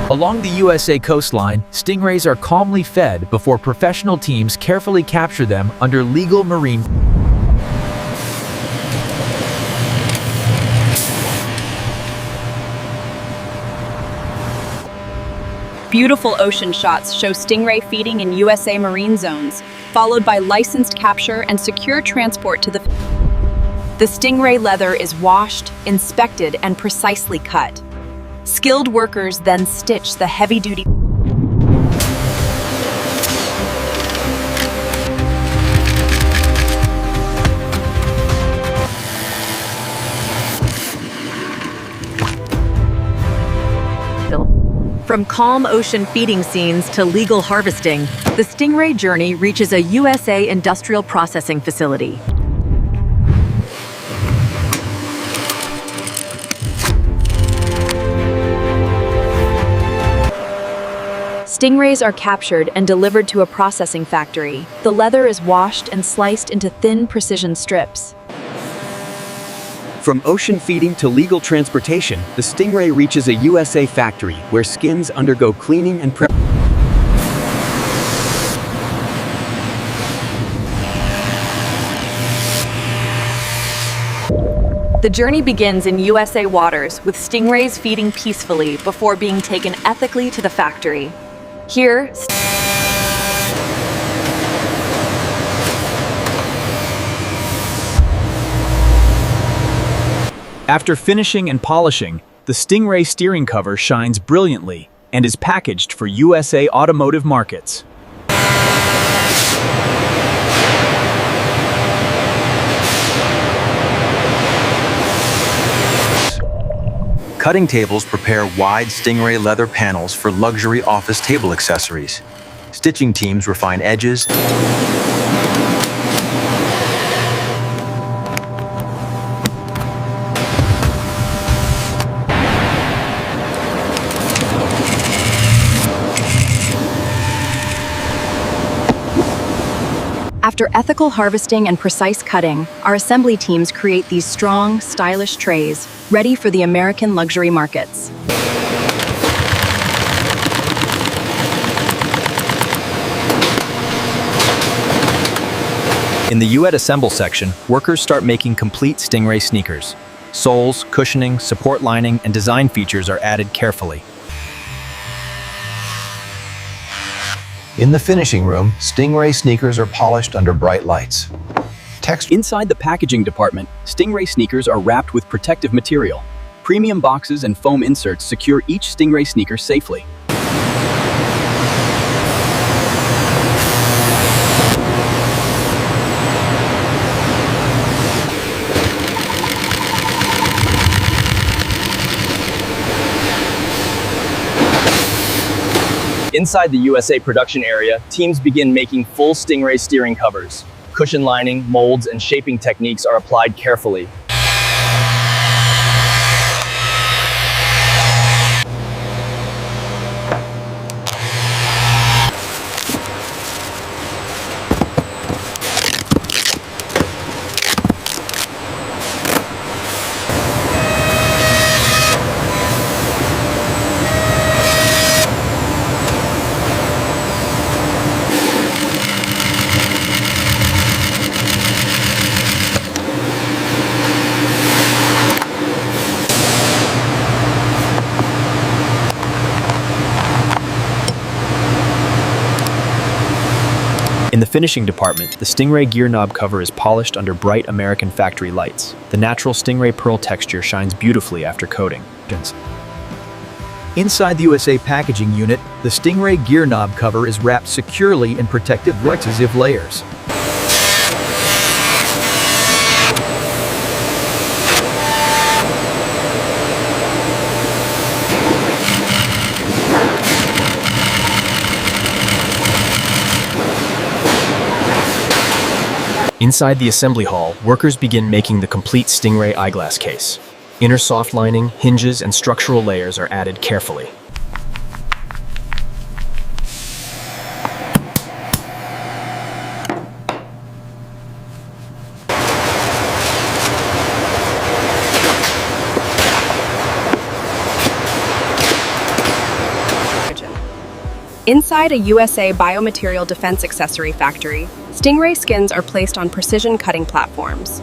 Along the USA coastline, stingrays are calmly fed before professional teams carefully capture them under legal marine. Beautiful ocean shots show stingray feeding in USA marine zones, followed by licensed capture and secure transport to the... The stingray leather is washed, inspected, and precisely cut. Skilled workers then stitch the heavy-duty... From calm ocean feeding scenes to legal harvesting, the stingray journey reaches a USA industrial processing facility. Stingrays are captured and delivered to a processing factory. The leather is washed and sliced into thin precision strips. From ocean feeding to legal transportation, the stingray reaches a USA factory where skins undergo cleaning and prep. The journey begins in USA waters, with stingrays feeding peacefully before being taken ethically to the factory. Here, After finishing and polishing, the stingray steering cover shines brilliantly and is packaged for USA automotive markets. Cutting tables prepare wide stingray leather panels for luxury office table accessories. Stitching teams refine edges. After ethical harvesting and precise cutting, our assembly teams create these strong, stylish trays, ready for the American luxury markets. In the U.S. Assemble section, workers start making complete stingray sneakers. Soles, cushioning, support lining, and design features are added carefully. In the finishing room, stingray sneakers are polished under bright lights. Inside the packaging department, stingray sneakers are wrapped with protective material. Premium boxes and foam inserts secure each stingray sneaker safely. Inside the USA production area, teams begin making full stingray steering covers. Cushion lining, molds, and shaping techniques are applied carefully. In the finishing department, the stingray gear knob cover is polished under bright American factory lights. The natural stingray pearl texture shines beautifully after coating. Inside the USA packaging unit, the stingray gear knob cover is wrapped securely in protective adhesive layers. Inside the assembly hall, workers begin making the complete stingray eyeglass case. Inner soft lining, hinges, and structural layers are added carefully. Inside a USA biomaterial defense accessory factory, stingray skins are placed on precision cutting platforms.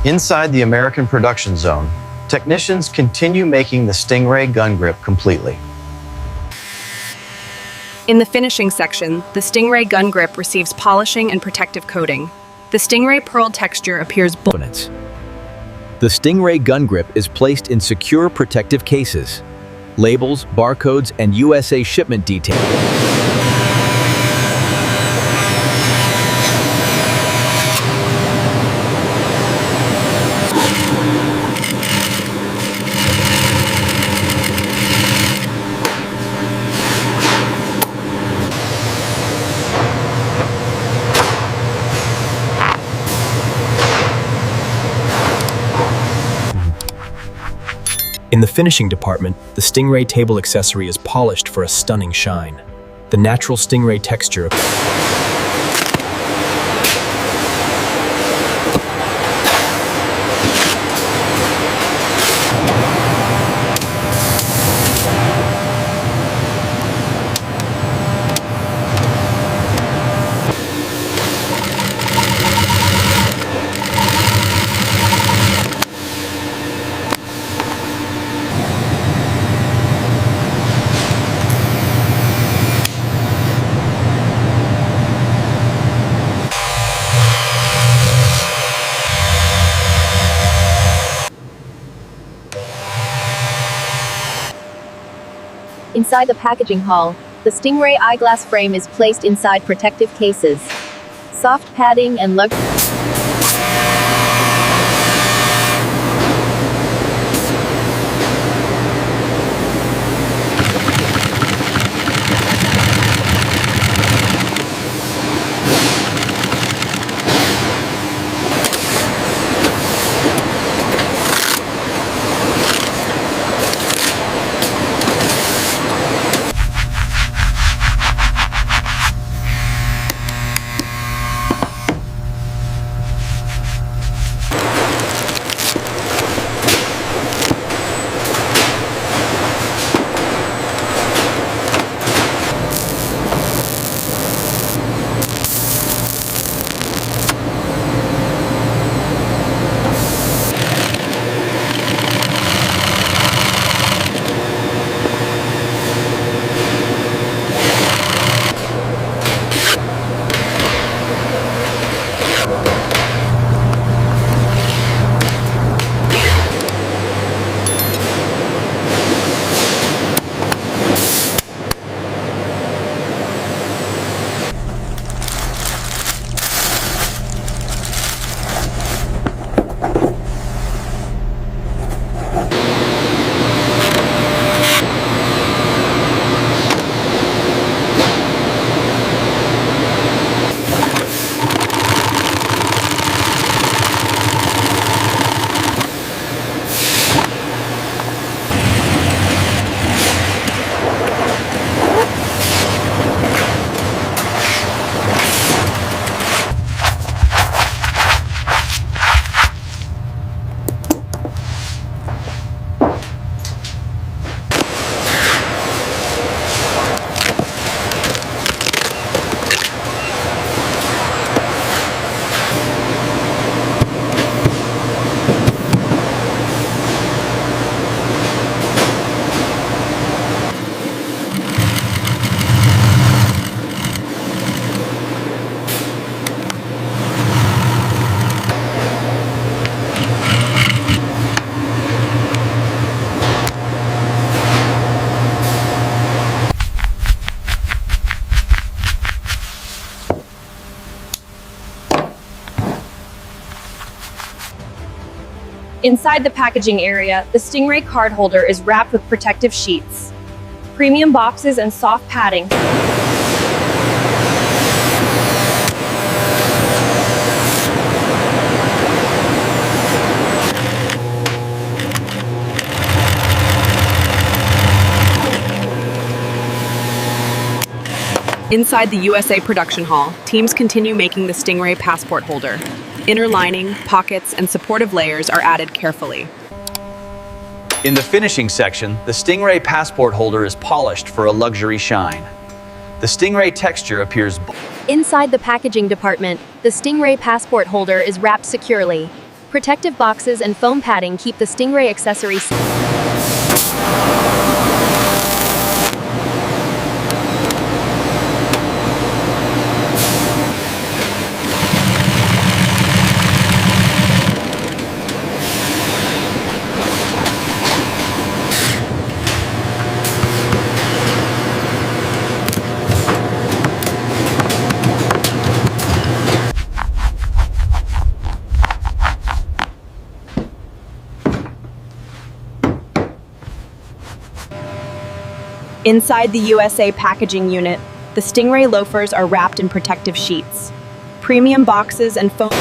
Inside the American production zone, technicians continue making the Stingray gun grip completely. In the finishing section, the Stingray gun grip receives polishing and protective coating. The Stingray pearl texture appears bold. The Stingray gun grip is placed in secure protective cases. Labels, barcodes, and USA shipment details. In the finishing department, the Stingray table accessory is polished for a stunning shine. The natural Stingray texture Inside the packaging hall, the Stingray eyeglass frame is placed inside protective cases. Soft padding and luxury. Inside the packaging area, the Stingray card holder is wrapped with protective sheets, premium boxes, and soft padding. Inside the USA production hall, teams continue making the Stingray passport holder. Inner lining, pockets, and supportive layers are added carefully. In the finishing section, the Stingray passport holder is polished for a luxury shine. The Stingray texture appears Inside the packaging department, the Stingray passport holder is wrapped securely. Protective boxes and foam padding keep the Stingray accessory safe. Inside the USA packaging unit, the Stingray loafers are wrapped in protective sheets. Premium boxes and foam.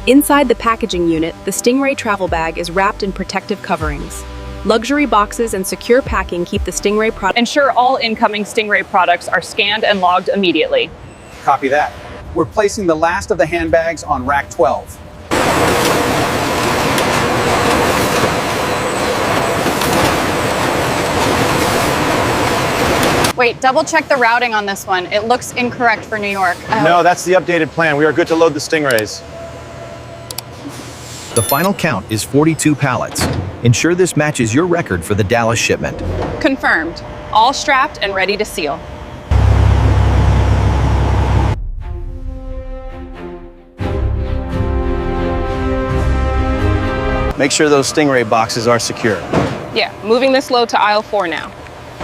Inside the packaging unit, the Stingray travel bag is wrapped in protective coverings. Luxury boxes and secure packing keep the Stingray product. Ensure all incoming Stingray products are scanned and logged immediately. Copy that. We're placing the last of the handbags on rack 12. Wait, double check the routing on this one. It looks incorrect for New York. No, that's the updated plan. We are good to load the Stingrays. The final count is 42 pallets. Ensure this matches your record for the Dallas shipment. Confirmed. All strapped and ready to seal. Make sure those Stingray boxes are secure. Yeah, moving this load to aisle 4 now.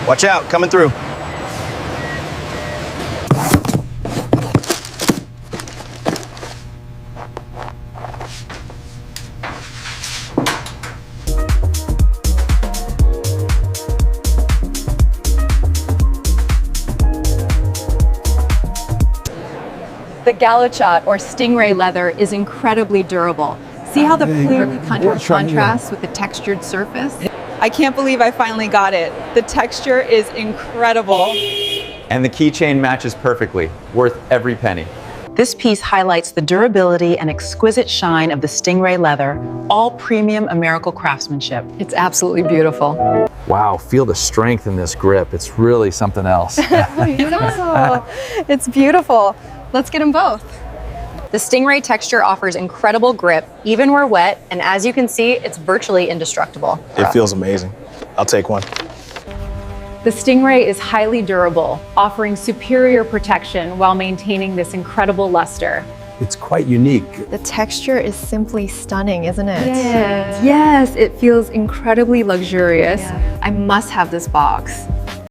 Watch out, coming through. The Galachot or Stingray leather is incredibly durable. See how the clearly contrasts with the textured surface? I can't believe I finally got it. The texture is incredible. And the keychain matches perfectly, worth every penny. This piece highlights the durability and exquisite shine of the Stingray leather, all premium American craftsmanship. It's absolutely beautiful. Wow, feel the strength in this grip. It's really something else. It's beautiful. Let's get them both. The Stingray texture offers incredible grip, even where wet, and as you can see, it's virtually indestructible. It feels amazing. I'll take one. The Stingray is highly durable, offering superior protection while maintaining this incredible luster. It's quite unique. The texture is simply stunning, isn't it? Yes, it feels incredibly luxurious. I must have this box.